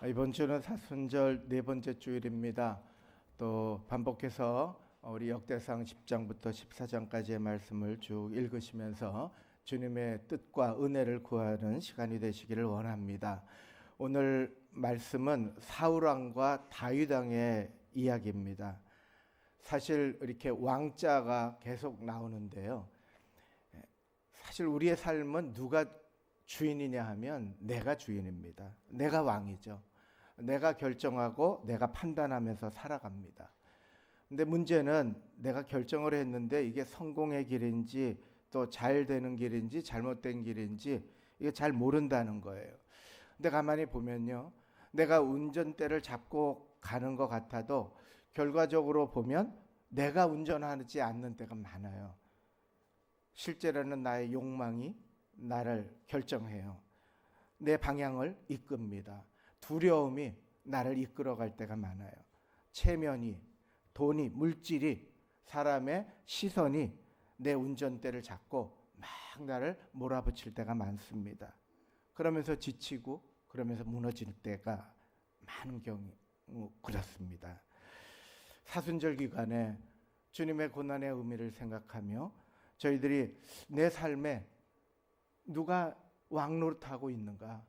이번 주는 사순절 네 번째 주일입니다. 또 반복해서 우리 역대상 10장부터 14장까지의 말씀을 쭉 읽으시면서 주님의 뜻과 은혜를 구하는 시간이 되시기를 원합니다. 오늘 말씀은 사울 왕과 다윗 왕의 이야기입니다. 사실 이렇게 왕자가 계속 나오는데요. 사실 우리의 삶은 누가 주인이냐 하면 내가 주인입니다. 내가 왕이죠. 내가 결정하고 내가 판단하면서 살아갑니다. 근데 문제는 내가 결정을 했는데 이게 성공의 길인지 또 잘 되는 길인지 잘못된 길인지 이게 잘 모른다는 거예요. 근데 가만히 보면요. 내가 운전대를 잡고 가는 것 같아도 결과적으로 보면 내가 운전하지 않는 때가 많아요. 실제로는 나의 욕망이 나를 결정해요. 내 방향을 이끕니다. 두려움이 나를 이끌어갈 때가 많아요. 체면이, 돈이, 물질이, 사람의 시선이 내 운전대를 잡고 막 나를 몰아붙일 때가 많습니다. 그러면서 지치고 그러면서 무너질 때가 많은 경우 그렇습니다. 사순절 기간에 주님의 고난의 의미를 생각하며 저희들이 내 삶에 누가 왕 노릇하고 있는가,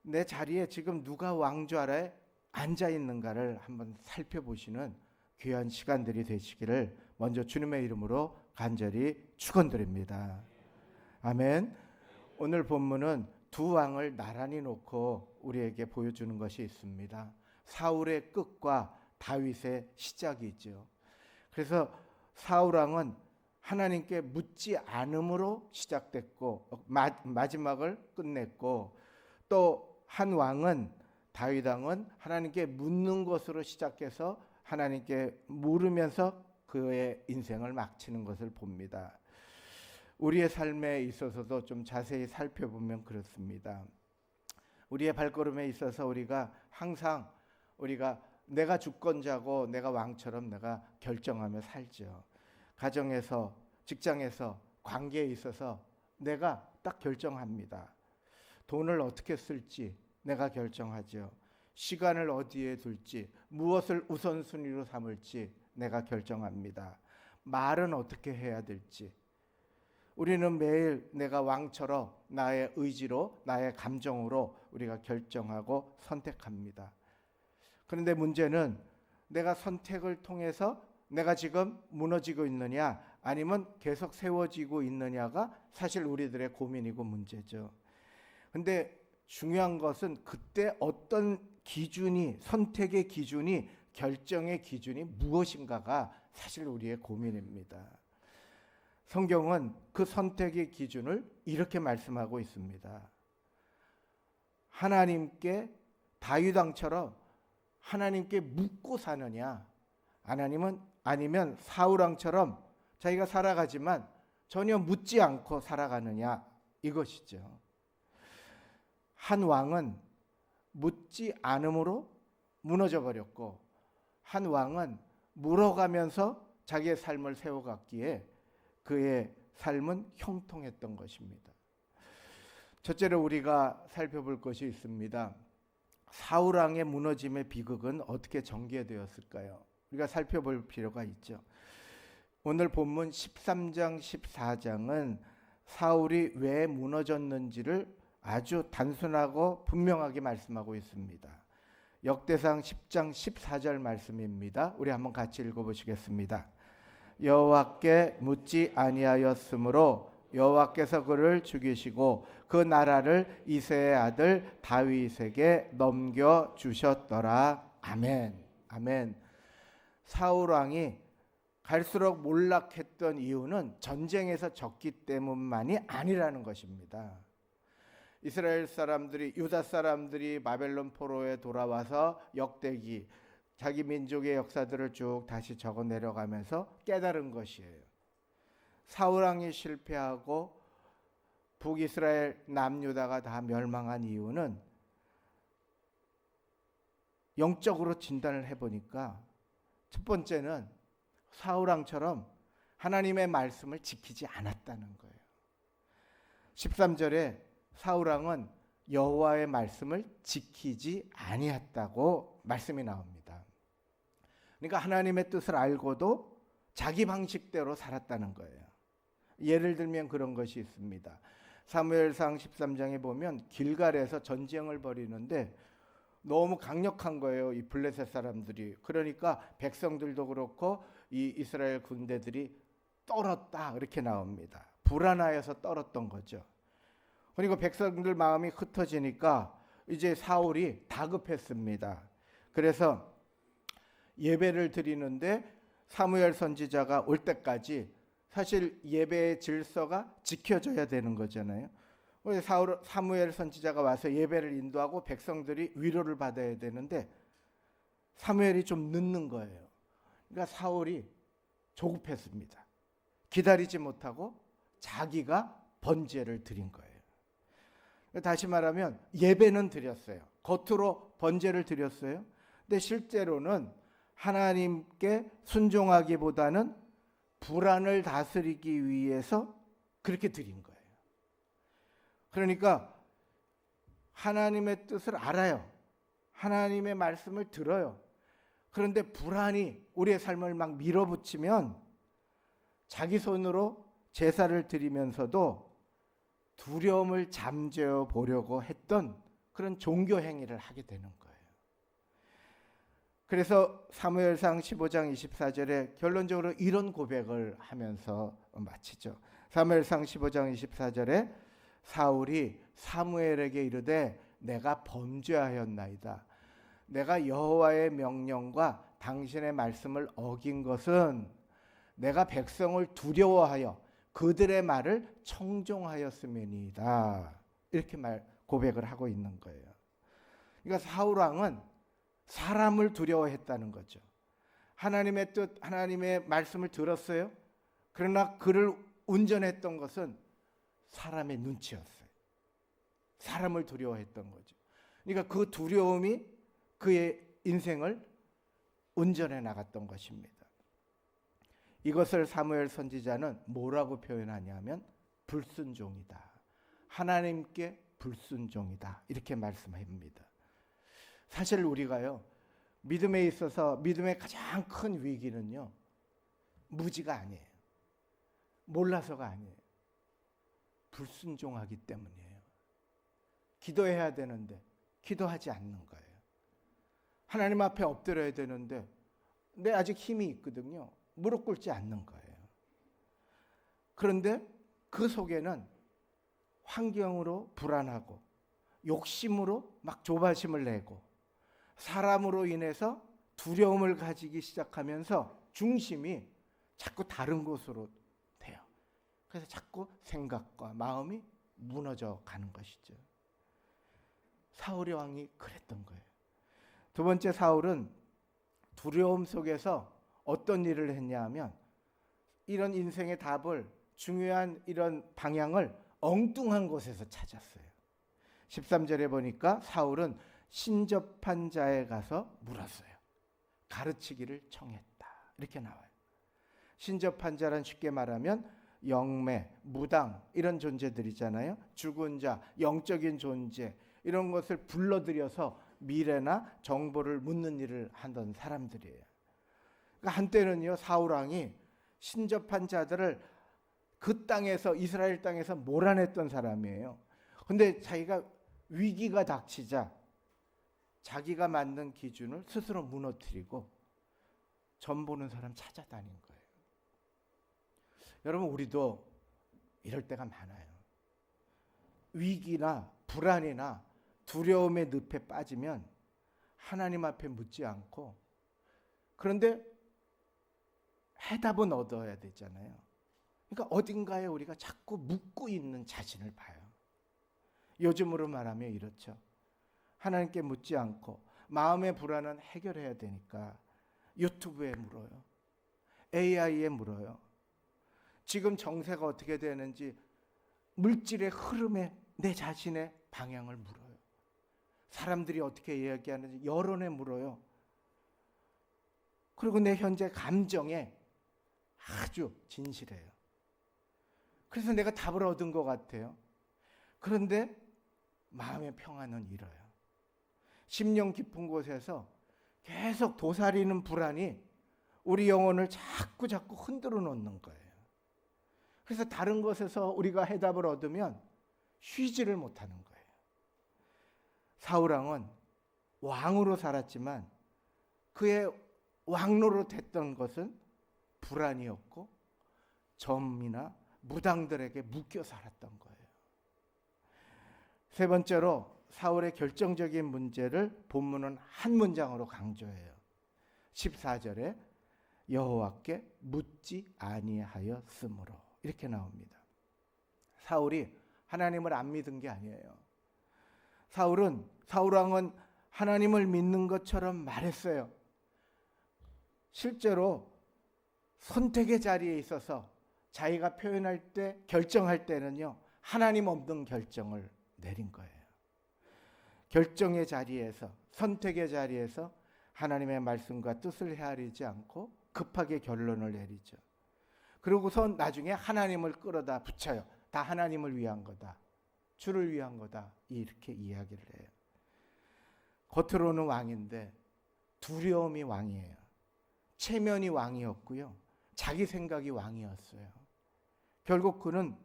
내 자리에 지금 누가 왕좌에 앉아 있는가를 한번 살펴보시는 귀한 시간들이 되시기를 먼저 주님의 이름으로 간절히 축원드립니다. 아멘. 오늘 본문은 두 왕을 나란히 놓고 우리에게 보여주는 것이 있습니다. 사울의 끝과 다윗의 시작이죠. 그래서 사울 왕은 하나님께 묻지 않음으로 시작됐고 마지막을 끝냈고, 또 한 왕은 다윗 왕은 하나님께 묻는 것으로 시작해서 하나님께 물으면서 그의 인생을 마치는 것을 봅니다. 우리의 삶에 있어서도 좀 자세히 살펴보면 그렇습니다. 우리의 발걸음에 있어서 우리가 항상 내가 주권자고 내가 왕처럼 내가 결정하며 살죠. 가정에서, 직장에서, 관계에 있어서 내가 딱 결정합니다. 돈을 어떻게 쓸지 내가 결정하죠. 시간을 어디에 둘지, 무엇을 우선순위로 삼을지 내가 결정합니다. 말은 어떻게 해야 될지. 우리는 매일 내가 왕처럼 나의 의지로, 나의 감정으로 우리가 결정하고 선택합니다. 그런데 문제는 내가 선택을 통해서 내가 지금 무너지고 있느냐 아니면 계속 세워지고 있느냐가 사실 우리들의 고민이고 문제죠. 근데 중요한 것은 그때 어떤 기준이, 선택의 기준이, 결정의 기준이 무엇인가가 사실 우리의 고민입니다. 성경은 그 선택의 기준을 이렇게 말씀하고 있습니다. 하나님께, 다윗 왕처럼 하나님께 묻고 사느냐, 아니면 사울 왕처럼 자기가 살아가지만 전혀 묻지 않고 살아가느냐, 이것이죠. 한 왕은 묻지 않음으로 무너져 버렸고, 한 왕은 물어가면서 자기의 삶을 세워갔기에 그의 삶은 형통했던 것입니다. 첫째로 우리가 살펴볼 것이 있습니다. 사울 왕의 무너짐의 비극은 어떻게 전개되었을까요? 우리가 살펴볼 필요가 있죠. 오늘 본문 13장 14장은 사울이 왜 무너졌는지를 아주 단순하고 분명하게 말씀하고 있습니다. 역대상 10장 14절 말씀입니다. 우리 한번 같이 읽어보시겠습니다. 여호와께 묻지 아니하였으므로 여호와께서 그를 죽이시고 그 나라를 이새의 아들 다윗에게 넘겨주셨더라. 아멘. 아멘. 사울 왕이 갈수록 몰락했던 이유는 전쟁에서 졌기 때문만이 아니라는 것입니다. 이스라엘 사람들이, 유다 사람들이 바벨론 포로에 돌아와서 역대기, 자기 민족의 역사들을 쭉 다시 적어 내려가면서 깨달은 것이에요. 사울 왕이 실패하고 북이스라엘, 남유다가 다 멸망한 이유는 영적으로 진단을 해보니까 첫 번째는 사울 왕처럼 하나님의 말씀을 지키지 않았다는 거예요. 13절에 사울 왕은 여호와의 말씀을 지키지 아니했다고 말씀이 나옵니다. 그러니까 하나님의 뜻을 알고도 자기 방식대로 살았다는 거예요. 예를 들면 그런 것이 있습니다. 사무엘상 13장에 보면 길갈에서 전쟁을 벌이는데 너무 강력한 거예요, 이 블레셋 사람들이. 그러니까 백성들도 그렇고 이 이스라엘 군대들이 떨었다 이렇게 나옵니다. 불안하여서 떨었던 거죠. 그리고 백성들 마음이 흩어지니까 이제 사울이 다급했습니다. 그래서 예배를 드리는데 사무엘 선지자가 올 때까지 사실 예배의 질서가 지켜져야 되는 거잖아요. 사무엘 선지자가 와서 예배를 인도하고 백성들이 위로를 받아야 되는데 사무엘이 좀 늦는 거예요. 그러니까 사울이 조급했습니다. 기다리지 못하고 자기가 번제를 드린 거예요. 다시 말하면 예배는 드렸어요. 겉으로 번제를 드렸어요. 근데 실제로는 하나님께 순종하기보다는 불안을 다스리기 위해서 그렇게 드린 거예요. 그러니까 하나님의 뜻을 알아요. 하나님의 말씀을 들어요. 그런데 불안이 우리의 삶을 막 밀어붙이면 자기 손으로 제사를 드리면서도 두려움을 잠재워 보려고 했던 그런 종교 행위를 하게 되는 거예요. 그래서 사무엘상 15장 24절에 결론적으로 이런 고백을 하면서 마치죠. 사무엘상 15장 24절에 사울이 사무엘에게 이르되 내가 범죄하였나이다. 내가 여호와의 명령과 당신의 말씀을 어긴 것은 내가 백성을 두려워하여 그들의 말을 청종하였음이니이다. 이렇게 고백을 하고 있는 거예요. 그러니까 사울 왕은 사람을 두려워했다는 거죠. 하나님의 뜻, 하나님의 말씀을 들었어요. 그러나 그를 운전했던 것은 사람의 눈치였어요. 사람을 두려워했던 거죠. 그러니까 그 두려움이 그의 인생을 운전해 나갔던 것입니다. 이것을 사무엘 선지자는 뭐라고 표현하냐면 불순종이다. 하나님께 불순종이다. 이렇게 말씀합니다. 사실 우리가요, 믿음에 있어서 믿음의 가장 큰 위기는요, 무지가 아니에요. 몰라서가 아니에요. 불순종하기 때문이에요. 기도해야 되는데 기도하지 않는 거예요. 하나님 앞에 엎드려야 되는데 내 아직 힘이 있거든요. 무릎 꿇지 않는 거예요. 그런데 그 속에는 환경으로 불안하고 욕심으로 막 조바심을 내고 사람으로 인해서 두려움을 가지기 시작하면서 중심이 자꾸 다른 곳으로 돼요. 그래서 자꾸 생각과 마음이 무너져 가는 것이죠. 사울의 왕이 그랬던 거예요. 두 번째, 사울은 두려움 속에서 어떤 일을 했냐 하면 이런 인생의 답을, 중요한 이런 방향을 엉뚱한 곳에서 찾았어요. 13절에 보니까 사울은 신접한 자에 가서 물었어요. 가르치기를 청했다. 이렇게 나와요. 신접한 자란 쉽게 말하면 영매, 무당 이런 존재들이잖아요. 죽은 자, 영적인 존재 이런 것을 불러들여서 미래나 정보를 묻는 일을 하던 사람들이에요. 그러니까 한때는요, 사울 왕이 신접한 자들을 그 땅에서, 이스라엘 땅에서 몰아냈던 사람이에요. 근데 자기가 위기가 닥치자 자기가 만든 기준을 스스로 무너뜨리고 점 보는 사람 찾아다닌 거예요. 여러분, 우리도 이럴 때가 많아요. 위기나 불안이나 두려움의 늪에 빠지면 하나님 앞에 묻지 않고, 그런데 해답은 얻어야 되잖아요. 그러니까 어딘가에 우리가 자꾸 묻고 있는 자신을 봐요. 요즘으로 말하면 이렇죠. 하나님께 묻지 않고 마음의 불안은 해결해야 되니까 유튜브에 물어요. AI에 물어요. 지금 정세가 어떻게 되는지 물질의 흐름에 내 자신의 방향을 물어요. 사람들이 어떻게 이야기하는지 여론에 물어요. 그리고 내 현재 감정에 아주 진실해요. 그래서 내가 답을 얻은 것 같아요. 그런데 마음의 평안은 잃어요. 심령 깊은 곳에서 계속 도사리는 불안이 우리 영혼을 자꾸 흔들어 놓는 거예요. 그래서 다른 것에서 우리가 해답을 얻으면 쉬지를 못하는 거예요. 사울왕은 왕으로 살았지만 그의 왕노릇 했던 것은 불안이었고 점이나 무당들에게 묶여 살았던 거예요. 세 번째로 사울의 결정적인 문제를 본문은 한 문장으로 강조해요. 14절에 여호와께 묻지 아니하였으므로 이렇게 나옵니다. 사울이 하나님을 안 믿은 게 아니에요. 사울왕은 하나님을 믿는 것처럼 말했어요. 실제로 선택의 자리에 있어서 자기가 표현할 때, 결정할 때는요, 하나님 없는 결정을 내린 거예요. 결정의 자리에서, 선택의 자리에서 하나님의 말씀과 뜻을 헤아리지 않고 급하게 결론을 내리죠. 그러고서 나중에 하나님을 끌어다 붙여요. 다 하나님을 위한 거다. 주를 위한 거다. 이렇게 이야기를 해요. 겉으로는 왕인데 두려움이 왕이에요. 체면이 왕이었고요. 자기 생각이 왕이었어요. 결국 그는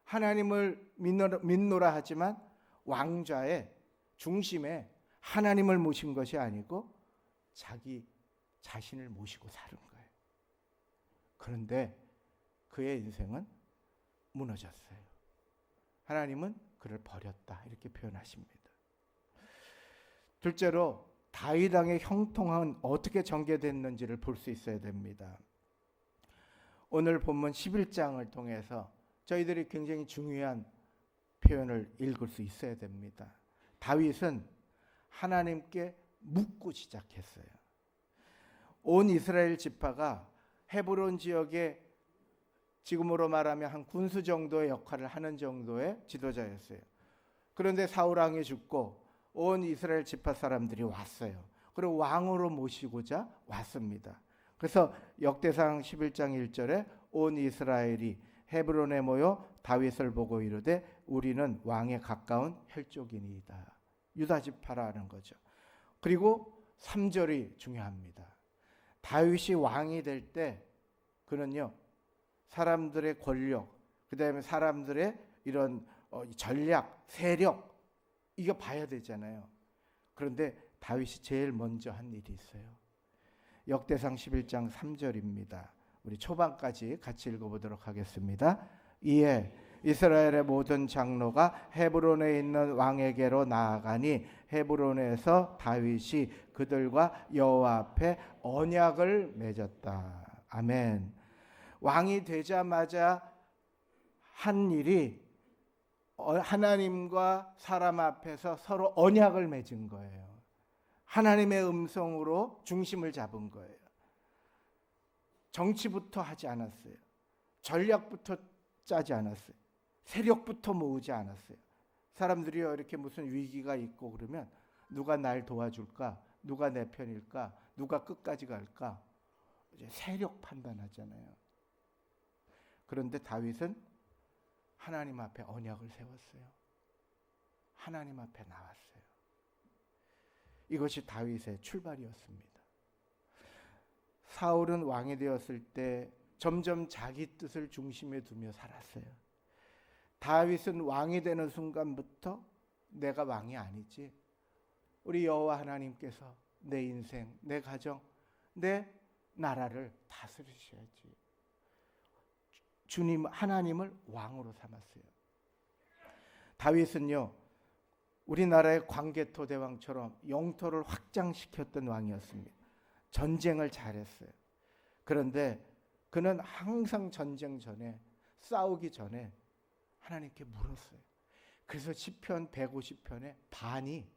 하나님을 믿노라 하지만 왕좌의 중심에 하나님을 모신 것이 아니고 자기 자신을 모시고 사는 거예요. 그런데 그의 인생은 무너졌어요. 하나님은 그를 버렸다 이렇게 표현하십니다. 둘째로 다윗 왕의 형통은 어떻게 전개됐는지를 볼 수 있어야 됩니다. 오늘 본문 11장을 통해서 저희들이 굉장히 중요한 표현을 읽을 수 있어야 됩니다. 다윗은 하나님께 묻고 시작했어요. 온 이스라엘 지파가 헤브론 지역에 지금으로 말하면 한 군수 정도의 역할을 하는 정도의 지도자였어요. 그런데 사울 왕이 죽고 온 이스라엘 지파 사람들이 왔어요. 그리고 왕으로 모시고자 왔습니다. 그래서 역대상 11장 1절에 온 이스라엘이 헤브론에 모여 다윗을 보고 이르되 우리는 왕에 가까운 혈족이니이다. 유다 지파라는 거죠. 그리고 3절이 중요합니다. 다윗이 왕이 될 때 그는요, 사람들의 권력, 그 다음에 사람들의 이런 전략, 세력, 이거 봐야 되잖아요. 그런데 다윗이 제일 먼저 한 일이 있어요. 역대상 11장 3절입니다. 우리 초반까지 같이 읽어보도록 하겠습니다. 이에 이스라엘의 모든 장로가 헤브론에 있는 왕에게로 나아가니 헤브론에서 다윗이 그들과 여호와 앞에 언약을 맺었다. 아멘. 왕이 되자마자 한 일이 하나님과 사람 앞에서 서로 언약을 맺은 거예요. 하나님의 음성으로 중심을 잡은 거예요. 정치부터 하지 않았어요. 전략부터 짜지 않았어요. 세력부터 모으지 않았어요. 사람들이요, 이렇게 무슨 위기가 있고 그러면 누가 날 도와줄까? 누가 내 편일까? 누가 끝까지 갈까? 이제 세력 판단하잖아요. 그런데 다윗은 하나님 앞에 언약을 세웠어요. 하나님 앞에 나왔어요. 이것이 다윗의 출발이었습니다. 사울은 왕이 되었을 때 점점 자기 뜻을 중심에 두며 살았어요. 다윗은 왕이 되는 순간부터 내가 왕이 아니지, 우리 여호와 하나님께서 내 인생, 내 가정, 내 나라를 다스리셔야지. 주님 하나님을 왕으로 삼았어요. 다윗은요, 우리나라의 광개토 대왕처럼 영토를 확장시켰던 왕이었습니다. 전쟁을 잘했어요. 그런데 그는 항상 전쟁 전에, 싸우기 전에 하나님께 물었어요. 그래서 시편 150편의 반이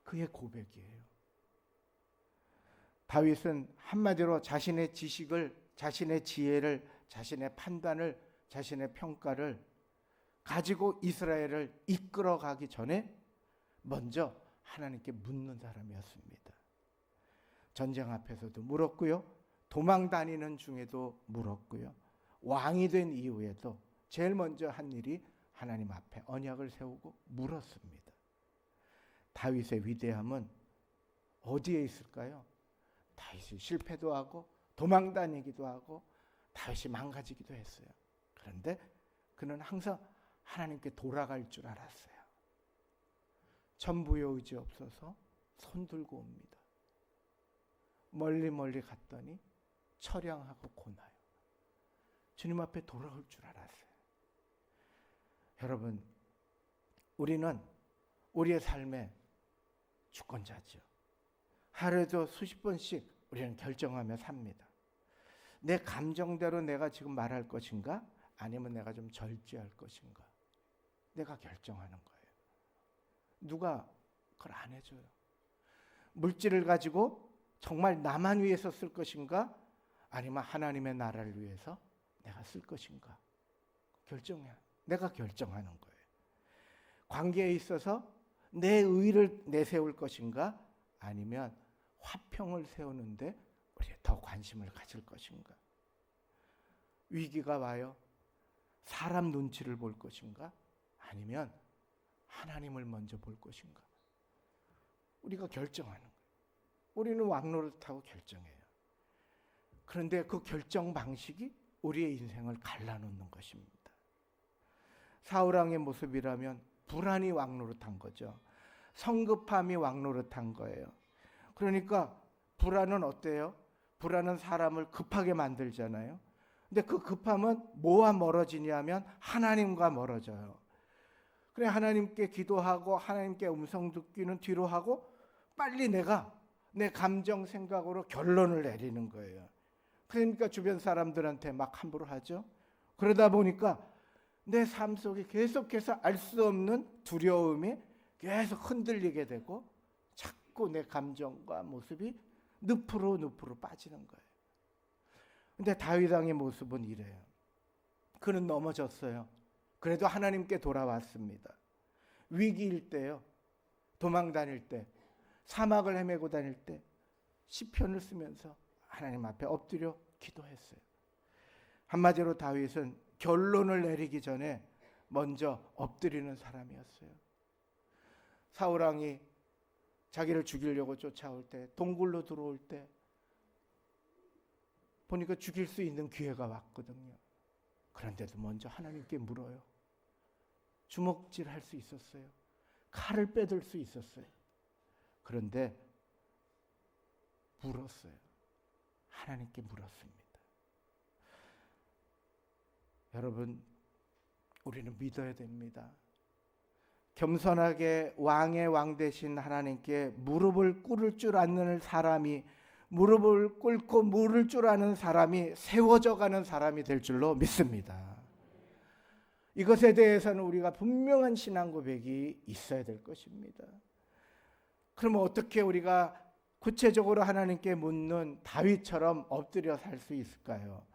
그의 고백이에요. 다윗은 한마디로 자신의 지식을, 자신의 지혜를, 자신의 판단을, 자신의 평가를 가지고 이스라엘을 이끌어가기 전에 먼저 하나님께 묻는 사람이었습니다. 전쟁 앞에서도 물었고요, 도망 다니는 중에도 물었고요, 왕이 된 이후에도 제일 먼저 한 일이 하나님 앞에 언약을 세우고 물었습니다. 다윗의 위대함은 어디에 있을까요? 다윗이 실패도 하고 도망 다니기도 하고 다윗이 망가지기도 했어요. 그런데 그는 항상 하나님께 돌아갈 줄 알았어요. 전부의 의지 없어서 손 들고 옵니다. 멀리 갔더니 처량하고 고나요. 주님 앞에 돌아올 줄 알았어요. 여러분, 우리는 우리의 삶의 주권자죠. 하루에도 수십 번씩 우리는 결정하며 삽니다. 내 감정대로 내가 지금 말할 것인가? 아니면 내가 좀 절제할 것인가? 내가 결정하는 거예요. 누가 그걸 안 해줘요. 물질을 가지고 정말 나만 위해서 쓸 것인가? 아니면 하나님의 나라를 위해서 내가 쓸 것인가? 결정해. 내가 결정하는 거예요. 관계에 있어서 내 의를 내세울 것인가? 아니면 화평을 세우는데 우리가 더 관심을 가질 것인가? 위기가 와요. 사람 눈치를 볼 것인가? 아니면 하나님을 먼저 볼 것인가? 우리가 결정하는 거예요. 우리는 왕노를 타고 결정해요. 그런데 그 결정 방식이 우리의 인생을 갈라놓는 것입니다. 사울왕의 모습이라면 불안이 왕노릇한 거죠. 성급함이 왕노릇한 거예요. 그러니까 불안은 어때요? 불안은 사람을 급하게 만들잖아요. 근데 그 급함은 뭐와 멀어지냐면 하나님과 멀어져요. 그래, 하나님께 기도하고 하나님께 음성 듣기는 뒤로 하고 빨리 내가 내 감정 생각으로 결론을 내리는 거예요. 그러니까 주변 사람들한테 막 함부로 하죠. 그러다 보니까 내 삶 속에 계속해서 알 수 없는 두려움이 계속 흔들리게 되고 자꾸 내 감정과 모습이 늪으로 빠지는 거예요. 근데 다윗 왕의 모습은 이래요. 그는 넘어졌어요. 그래도 하나님께 돌아왔습니다. 위기일 때요, 도망 다닐 때, 사막을 헤매고 다닐 때 시편을 쓰면서 하나님 앞에 엎드려 기도했어요. 한마디로 다윗은 결론을 내리기 전에 먼저 엎드리는 사람이었어요. 사울 왕이 자기를 죽이려고 쫓아올 때, 동굴로 들어올 때 보니까 죽일 수 있는 기회가 왔거든요. 그런데도 먼저 하나님께 물어요. 주먹질 할 수 있었어요. 칼을 빼들 수 있었어요. 그런데 물었어요. 하나님께 물었습니다. 여러분, 우리는 믿어야 됩니다. 겸손하게 왕의 왕 되신 하나님께 무릎을 꿇을 줄 아는 사람이, 무릎을 꿇고 물을 줄 아는 사람이 세워져 가는 사람이 될 줄로 믿습니다. 이것에 대해서는 우리가 분명한 신앙 고백이 있어야 될 것입니다. 그러면 어떻게 우리가 구체적으로 하나님께 묻는 다윗처럼 엎드려 살 수 있을까요?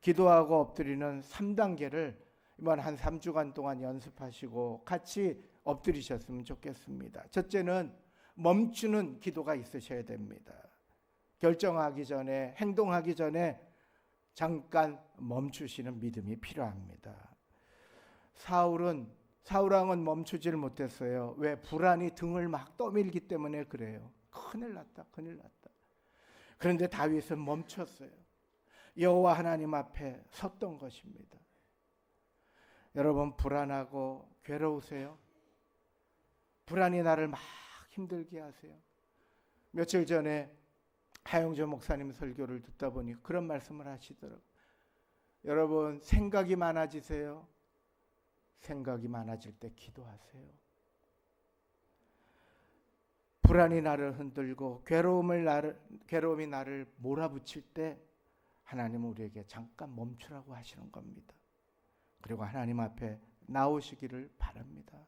기도하고 엎드리는 3단계를 이번 한 3주간 동안 연습하시고 같이 엎드리셨으면 좋겠습니다. 첫째는 멈추는 기도가 있으셔야 됩니다. 결정하기 전에, 행동하기 전에 잠깐 멈추시는 믿음이 필요합니다. 사울 왕은 멈추질 못했어요. 왜? 불안이 등을 막 떠밀기 때문에 그래요. 큰일 났다. 그런데 다윗은 멈췄어요. 여호와 하나님 앞에 섰던 것입니다. 여러분, 불안하고 괴로우세요? 불안이 나를 막 힘들게 하세요. 며칠 전에 하영조 목사님 설교를 듣다 보니 그런 말씀을 하시더라고요. 여러분, 생각이 많아지세요? 생각이 많아질 때 기도하세요. 불안이 나를 흔들고 괴로움이 나를 몰아붙일 때 하나님은 우리에게 잠깐 멈추라고 하시는 겁니다. 그리고 하나님 앞에 나오시기를 바랍니다.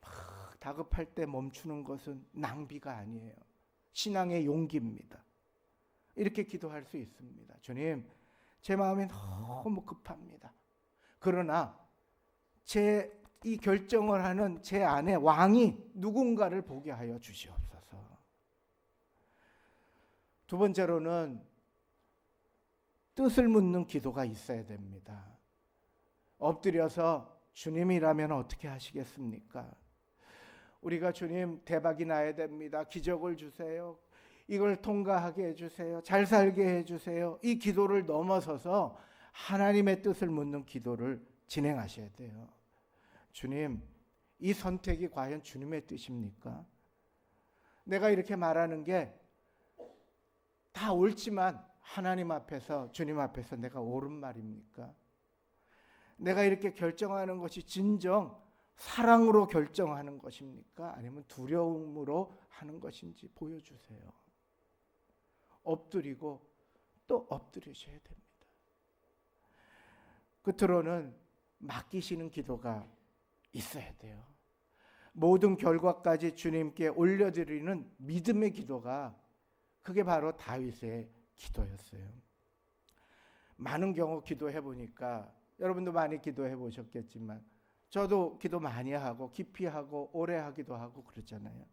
막 다급할 때 멈추는 것은 낭비가 아니에요. 신앙의 용기입니다. 이렇게 기도할 수 있습니다. 주님, 제 마음이 너무 급합니다. 그러나 이 결정을 하는 제 안에 왕이 누군가를 보게 하여 주시옵소서. 두 번째로는 뜻을 묻는 기도가 있어야 됩니다. 엎드려서 주님이라면 어떻게 하시겠습니까? 우리가 주님 대박이 나야 됩니다. 기적을 주세요. 이걸 통과하게 해주세요. 잘 살게 해주세요. 이 기도를 넘어서서 하나님의 뜻을 묻는 기도를 진행하셔야 돼요. 주님, 이 선택이 과연 주님의 뜻입니까? 내가 이렇게 말하는 게 다 옳지만 하나님 앞에서, 주님 앞에서 내가 옳은 말입니까? 내가 이렇게 결정하는 것이 진정 사랑으로 결정하는 것입니까? 아니면 두려움으로 하는 것인지 보여주세요. 엎드리고 또 엎드리셔야 됩니다. 끝으로는 맡기시는 기도가 있어야 돼요. 모든 결과까지 주님께 올려드리는 믿음의 기도가, 그게 바로 다윗의 기도였어요. 많은 경우 기도해 보니까, 여러분도 많이 기도해 보셨겠지만 저도 기도 많이 하고 깊이 하고 오래 하기도 하고 그러잖아요.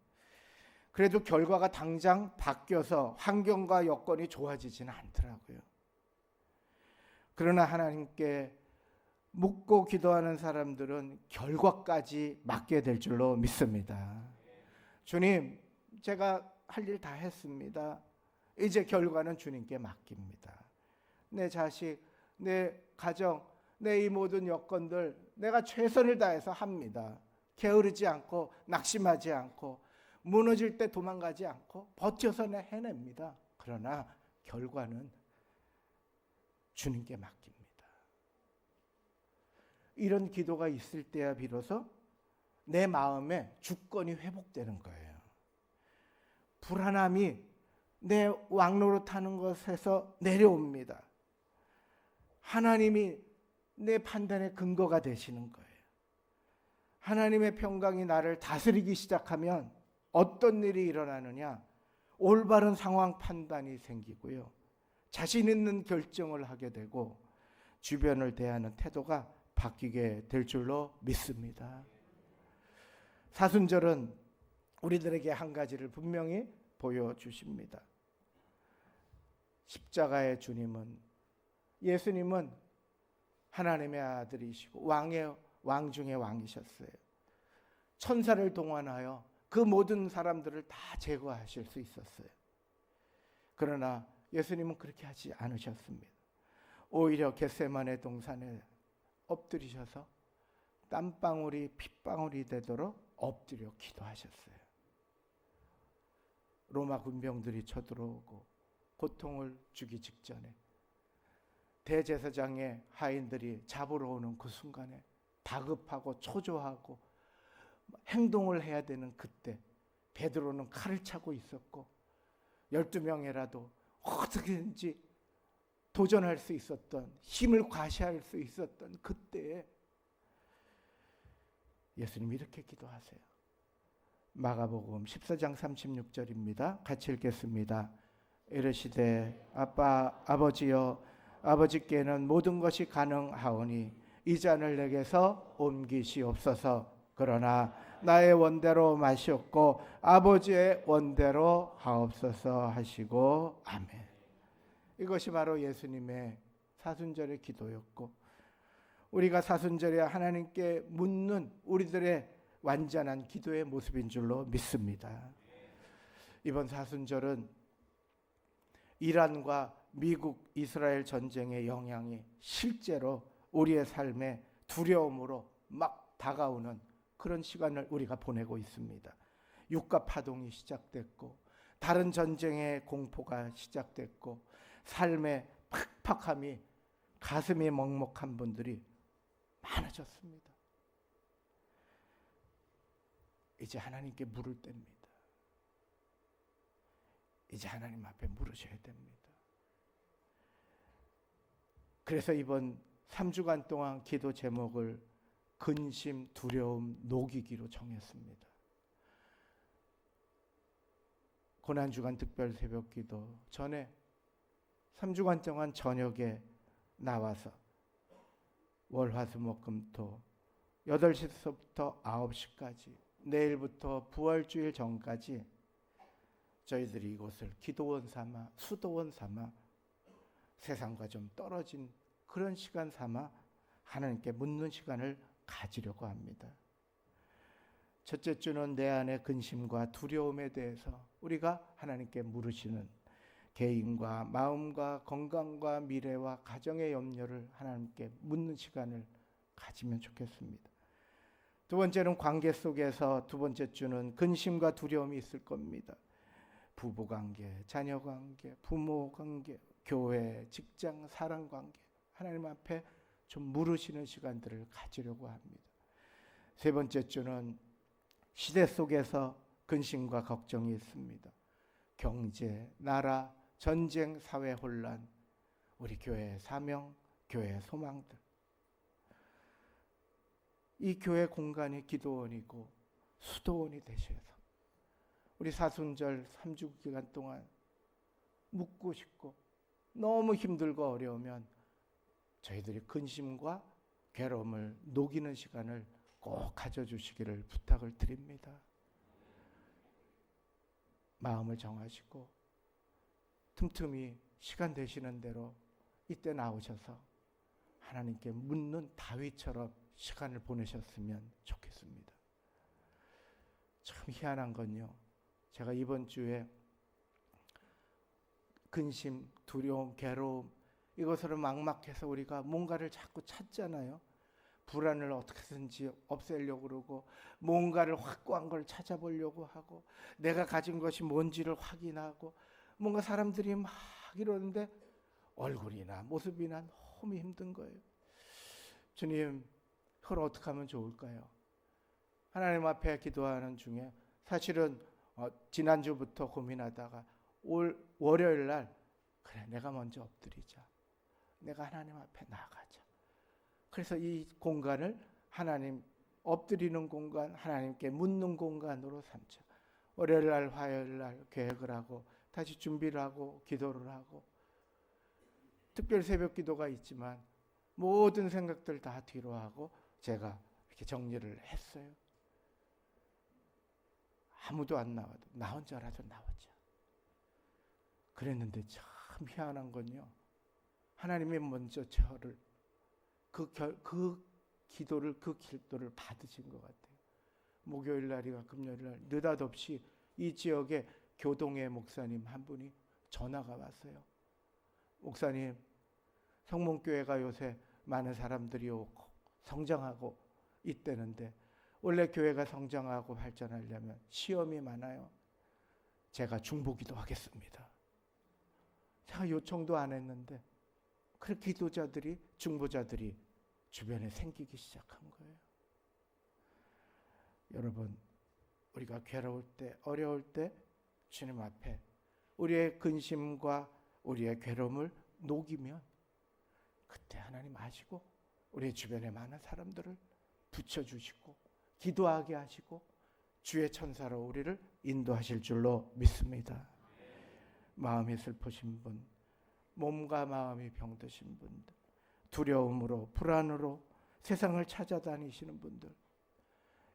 그래도 결과가 당장 바뀌어서 환경과 여건이 좋아지지는 않더라고요. 그러나 하나님께 묻고 기도하는 사람들은 결과까지 맡게 될 줄로 믿습니다. 주님, 제가 할 일 다 했습니다. 이제 결과는 주님께 맡깁니다. 내 자식, 내 가정, 내 이 모든 여건들 내가 최선을 다해서 합니다. 게으르지 않고 낙심하지 않고 무너질 때 도망가지 않고 버텨서 해냅니다. 그러나 결과는 주님께 맡깁니다. 이런 기도가 있을 때야 비로소 내 마음에 주권이 회복되는 거예요. 불안함이 내 왕노릇하는 것에서 내려옵니다. 하나님이 내 판단의 근거가 되시는 거예요. 하나님의 평강이 나를 다스리기 시작하면 어떤 일이 일어나느냐? 올바른 상황 판단이 생기고요. 자신 있는 결정을 하게 되고 주변을 대하는 태도가 바뀌게 될 줄로 믿습니다. 사순절은 우리들에게 한 가지를 분명히 보여주십니다. 십자가의 주님은, 예수님은 하나님의 아들이시고 왕 중의 왕이셨어요. 천사를 동원하여 그 모든 사람들을 다 제거하실 수 있었어요. 그러나 예수님은 그렇게 하지 않으셨습니다. 오히려 겟세마네 동산에 엎드리셔서 땀방울이 핏방울이 되도록 엎드려 기도하셨어요. 로마 군병들이 쳐들어오고 고통을 주기 직전에 대제사장의 하인들이 잡으러 오는 그 순간에 다급하고 초조하고 행동을 해야 되는 그때 베드로는 칼을 차고 있었고 12명이라도 어떻게든지 도전할 수 있었던, 힘을 과시할 수 있었던 그때에 예수님이 이렇게 기도하세요. 마가복음 14장 36절입니다. 같이 읽겠습니다. 이르시되 아버지여, 아버지께는 모든 것이 가능하오니 이 잔을 내게서 옮기시옵소서. 그러나 나의 원대로 마시옵고 아버지의 원대로 하옵소서 하시고 아멘. 이것이 바로 예수님의 사순절의 기도였고, 우리가 사순절에 하나님께 묻는 우리들의 완전한 기도의 모습인 줄로 믿습니다. 이번 사순절은 이란과 미국, 이스라엘 전쟁의 영향이 실제로 우리의 삶에 두려움으로 막 다가오는 그런 시간을 우리가 보내고 있습니다. 유가 파동이 시작됐고 다른 전쟁의 공포가 시작됐고 삶의 팍팍함이, 가슴이 먹먹한 분들이 많아졌습니다. 이제 하나님께 물을 때입니다. 이제 하나님 앞에 물으셔야 됩니다. 그래서 이번 3주간 동안 기도 제목을 근심, 두려움, 녹이기로 정했습니다. 고난주간 특별 새벽 기도 전에 3주간 동안 저녁에 나와서 월화수목금토 8시부터 9시까지, 내일부터 부활주일 전까지 저희들이 이곳을 기도원 삼아, 수도원 삼아, 세상과 좀 떨어진 그런 시간 삼아 하나님께 묻는 시간을 가지려고 합니다. 첫째 주는 내 안의 근심과 두려움에 대해서 우리가 하나님께 물으시는 개인과 마음과 건강과 미래와 가정의 염려를 하나님께 묻는 시간을 가지면 좋겠습니다. 두 번째는 관계 속에서 두 번째 주는 근심과 두려움이 있을 겁니다. 부부 관계, 자녀 관계, 부모 관계, 교회, 직장, 사랑 관계, 하나님 앞에 좀 물으시는 시간들을 가지려고 합니다. 세 번째 주는 시대 속에서 근심과 걱정이 있습니다. 경제, 나라, 전쟁, 사회 혼란, 우리 교회의 사명, 교회의 소망들. 이 교회 공간이 기도원이고 수도원이 되셔서 우리 사순절 3주 기간 동안 묵고 싶고 너무 힘들고 어려우면 저희들이 근심과 괴로움을 녹이는 시간을 꼭 가져주시기를 부탁을 드립니다. 마음을 정하시고 틈틈이 시간 되시는 대로 이때 나오셔서 하나님께 묻는 다윗처럼 시간을 보내셨으면 좋겠습니다. 참 희한한 건요, 제가 이번 주에 근심, 두려움, 괴로움 이것으로 막막해서 우리가 뭔가를 자꾸 찾잖아요. 불안을 어떻게든지 없애려고 그러고 뭔가를 확고한 걸 찾아보려고 하고 내가 가진 것이 뭔지를 확인하고 뭔가 사람들이 막 이러는데 얼굴이나 모습이나 너무 힘든 거예요. 주님, 그걸 어떻게 하면 좋을까요? 하나님 앞에 기도하는 중에 사실은 지난주부터 고민하다가 올 월요일 날 그래, 내가 먼저 엎드리자. 내가 하나님 앞에 나아가자. 그래서 이 공간을 하나님 엎드리는 공간, 하나님께 묻는 공간으로 삼자. 월요일 날, 화요일 날 계획을 하고 다시 준비를 하고 기도를 하고 특별 새벽 기도가 있지만 모든 생각들 다 뒤로 하고 제가 이렇게 정리를 했어요. 아무도 안 나와도 나 혼자라도 나오자. 그랬는데 참 희한한 건요, 하나님이 먼저 저를 그 기도를 받으신 것 같아요. 목요일 날이가 금요일 날 느닷없이 이 지역에 교동의 목사님 한 분이 전화가 왔어요. 목사님, 성문교회가 요새 많은 사람들이 오고 성장하고 있다는데 원래 교회가 성장하고 발전하려면 시험이 많아요. 제가 중보기도 하겠습니다. 제가 요청도 안 했는데 그 기도자들이, 중보자들이 주변에 생기기 시작한 거예요. 여러분, 우리가 괴로울 때, 어려울 때 주님 앞에 우리의 근심과 우리의 괴로움을 녹이면 그때 하나님 아시고 우리 주변에 많은 사람들을 붙여주시고 기도하게 하시고 주의 천사로 우리를 인도하실 줄로 믿습니다. 마음이 슬프신 분, 몸과 마음이 병드신 분들, 두려움으로 불안으로 세상을 찾아다니시는 분들,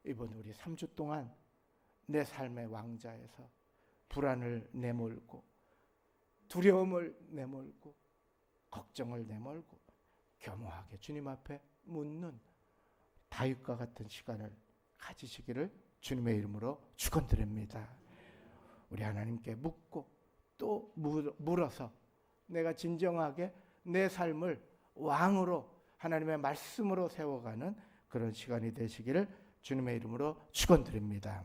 이번 우리 3주 동안 내 삶의 왕자에서 불안을 내몰고 두려움을 내몰고 걱정을 내몰고 겸허하게 주님 앞에 묻는 다윗과 같은 시간을 가지시기를 주님의 이름으로 축원드립니다. 우리 하나님께 묻고 또 물어서 내가 진정하게 내 삶을 왕으로 하나님의 말씀으로 세워가는 그런 시간이 되시기를 주님의 이름으로 축원드립니다.